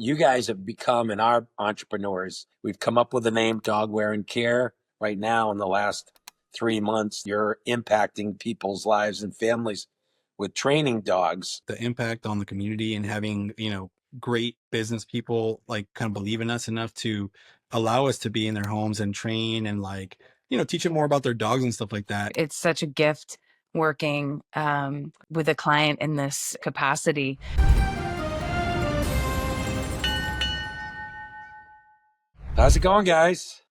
you guys have become, in our entrepreneurs, we've come up with the name Dog Wear and Care. Right now, in the last 3 months, you're impacting people's lives and families with training dogs. The impact on the community and having, great business people like kind of believe in us enough to allow us to be in their homes and train and like, teach them more about their dogs and stuff like that. It's such a gift working with a client in this capacity. How's it going, guys?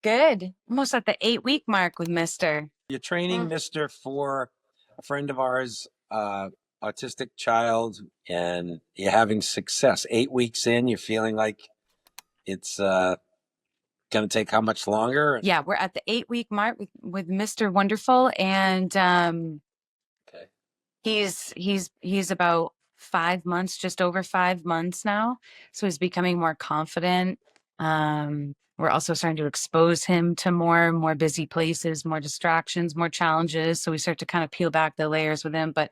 Good. Almost at the 8-week mark with Mr. You're training Mr. for a friend of ours, autistic child, and you're having success. 8 weeks in, you're feeling like it's going to take how much longer? Yeah, we're at the 8-week mark with Mr. Wonderful, and Okay. he's about 5 months, just over 5 months now. So he's becoming more confident. We're also starting to expose him to more busy places, more distractions, more challenges. So we start to kind of peel back the layers with him. But,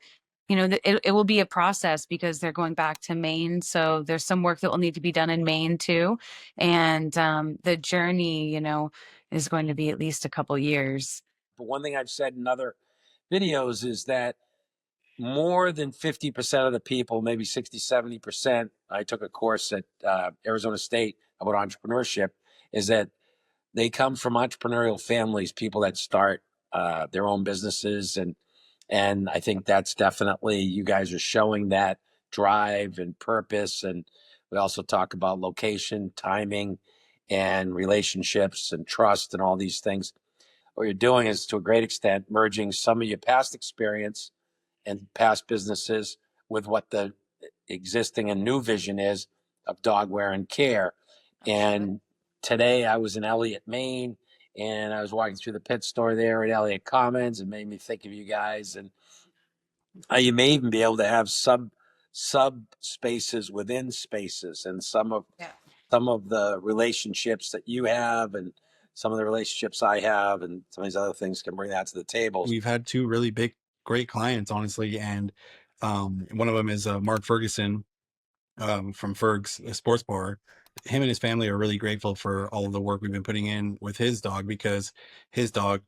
it will be a process because they're going back to Maine. So there's some work that will need to be done in Maine too. And the journey, is going to be at least a couple years. But one thing I've said in other videos is that more than 50% of the people, maybe 60, 70%, I took a course at Arizona State about entrepreneurship, is that they come from entrepreneurial families, people that start their own businesses. And I think that's definitely, you guys are showing that drive and purpose. And we also talk about location, timing, and relationships and trust and all these things. What you're doing is, to a great extent, merging some of your past experience and past businesses with what the existing and new vision is of Dog Wear and Care. And today I was in Elliott, Maine, and I was walking through the pet store there at Elliott Commons, and made me think of you guys. And you may even be able to have sub spaces within spaces, and some of the relationships that you have and some of the relationships I have and some of these other things can bring that to the table. We've had two really big, great clients, honestly. And one of them is Mark Ferguson from Ferg's Sports Bar. Him and his family are really grateful for all of the work we've been putting in with his dog, because his dog,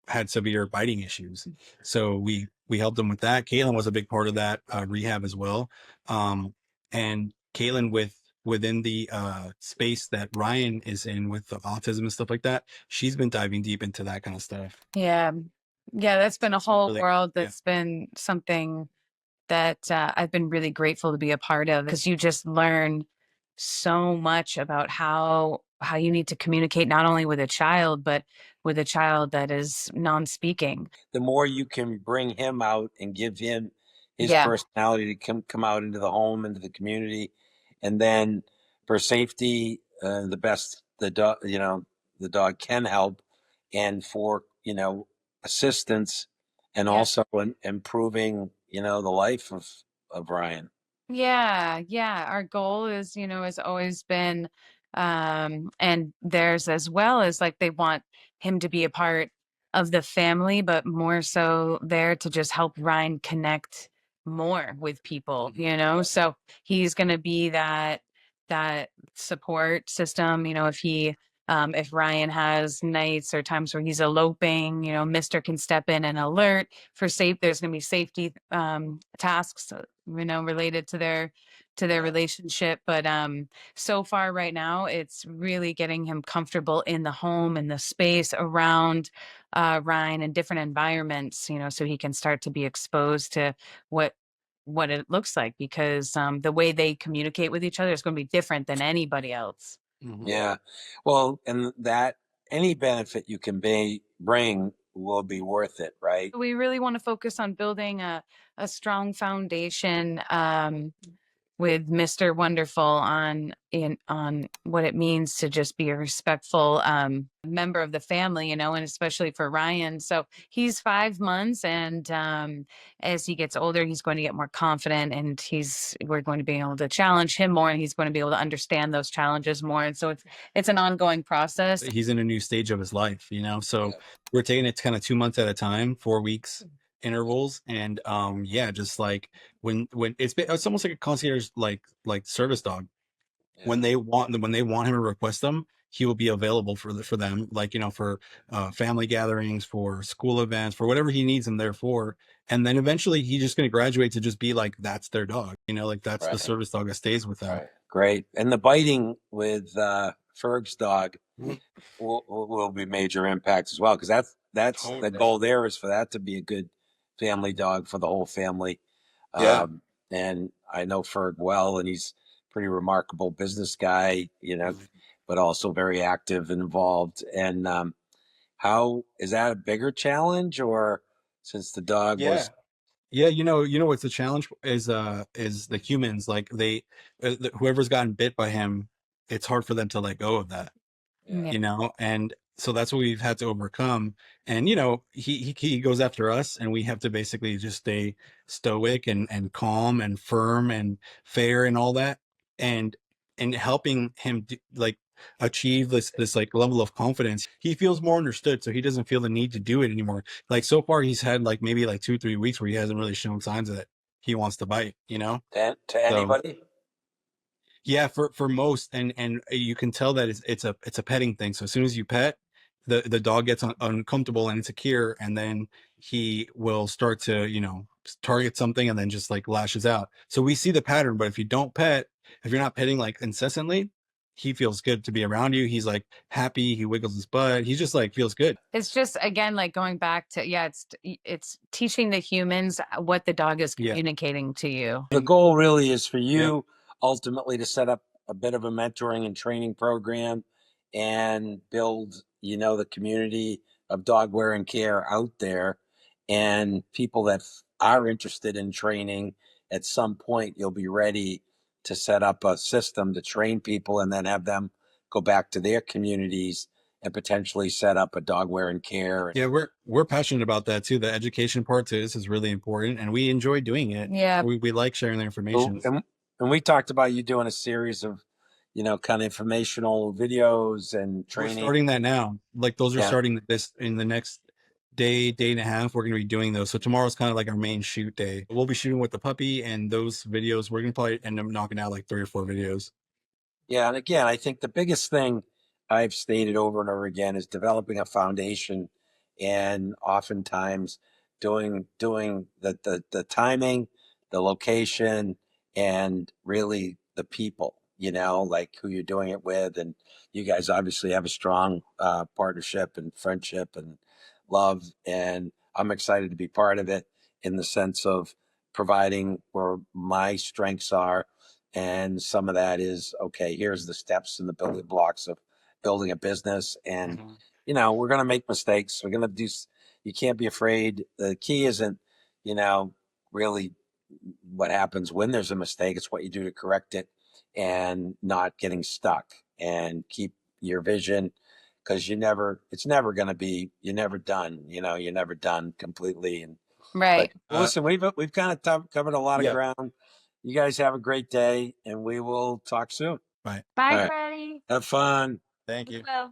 had severe biting issues. So we helped him with that. Caitlin was a big part of that rehab as well. And Caitlin, within the space that Ryan is in with the autism and stuff like that, she's been diving deep into that kind of stuff. Yeah. Yeah, that's been a whole Really, world that's been something that I've been really grateful to be a part of, because you just learn so much about how you need to communicate not only with a child, but with a child that is non-speaking. The more you can bring him out and give him his personality to come out into the home, into the community, and then for safety, the best the dog can help, and for assistance, and also improving the life of Ryan. Yeah. Our goal is, has always been, and theirs as well, is like they want him to be a part of the family, but more so there to just help Ryan connect more with people, So he's going to be that support system, if Ryan has nights or times where he's eloping, Mr. can step in and alert for safe. There's going to be safety tasks, related to their relationship. But so far right now, it's really getting him comfortable in the home and the space around Ryan and different environments, so he can start to be exposed to what it looks like, because the way they communicate with each other is going to be different than anybody else. Mm-hmm. Yeah. Well, and that any benefit you can bring will be worth it, right? We really want to focus on building a strong foundation with Mr. Wonderful on what it means to just be a respectful member of the family, and especially for Ryan. So he's 5 months, and as he gets older, he's going to get more confident, and we're going to be able to challenge him more, and he's going to be able to understand those challenges more. And so it's an ongoing process. He's in a new stage of his life, so we're taking it kind of 2 months at a time, 4 weeks intervals. And yeah, just like when it's almost like a concierge, like service dog. When they want him to request them, he will be available for them, like, you know, for family gatherings, for school events, for whatever he needs them there for. And then eventually he's just going to graduate to just be like, that's their dog, you know, like that's the Right. service dog that stays with them. Right. Great. And the biting with Ferg's dog will be major impact as well, because that's the Totally. goal there, is for that to be a good family dog for the whole family. Yeah. And I know Ferg well, and he's a pretty remarkable business guy, you know, but also very active and involved. And how is that a bigger challenge, or since the dog Yeah. was Yeah, you know what's the challenge is the humans, like whoever's gotten bit by him, it's hard for them to let go of that, Yeah. you know, and so that's what we've had to overcome. And you know, he goes after us, and we have to basically just stay stoic and calm and firm and fair and all that, and helping him like achieve this like level of confidence. He feels more understood, so he doesn't feel the need to do it anymore. Like so far he's had like maybe like 2-3 weeks where he hasn't really shown signs that he wants to bite, you know. to So anybody? yeah, for most, and you can tell that it's a petting thing. So as soon as you pet, the dog gets uncomfortable and insecure, and then he will start to, you know, target something and then just like lashes out. So we see the pattern. But if you don't pet, if you're not petting like incessantly, he feels good to be around you. He's like happy. He wiggles his butt. He just like feels good. It's just, again, like going back to, yeah, it's teaching the humans what the dog is Yeah. communicating to you. The goal really is for you ultimately to set up a bit of a mentoring and training program and build, you know, the community of dog wearing care out there, and people that are interested in training. At some point you'll be ready to set up a system to train people, and then have them go back to their communities and potentially set up a dog wearing care. Yeah, we're passionate about that too. The education part to this is really important, and we enjoy doing it. Yeah. We like sharing the information. And we talked about you doing a series of, you know, kind of informational videos and We're training. starting that now. Like those are Yeah. starting this in the next day and a half. We're going to be doing those. So tomorrow's kind of like our main shoot day. We'll be shooting with the puppy, and those videos, we're going to probably end up knocking out like 3 or 4 videos. Yeah. And again, I think the biggest thing I've stated over and over again is developing a foundation, and oftentimes doing the timing, the location, and really the people, you know, like who you're doing it with. And you guys obviously have a strong partnership and friendship and love, and I'm excited to be part of it, in the sense of providing where my strengths are. And some of that is, okay, here's the steps and the building blocks of building a business. And you know, we're going to make mistakes. We're going to do, you can't be afraid. The key isn't, you know, really what happens when there's a mistake. It's what you do to correct it, and not getting stuck, and keep your vision, because it's never going to be, you're never done, you know, you're never done completely. And Right. but listen, we've kind of covered a lot of Yeah. ground. You guys have a great day, and we will talk soon. Bye. Bye, All right. Freddie. Have fun. Thank you. Well.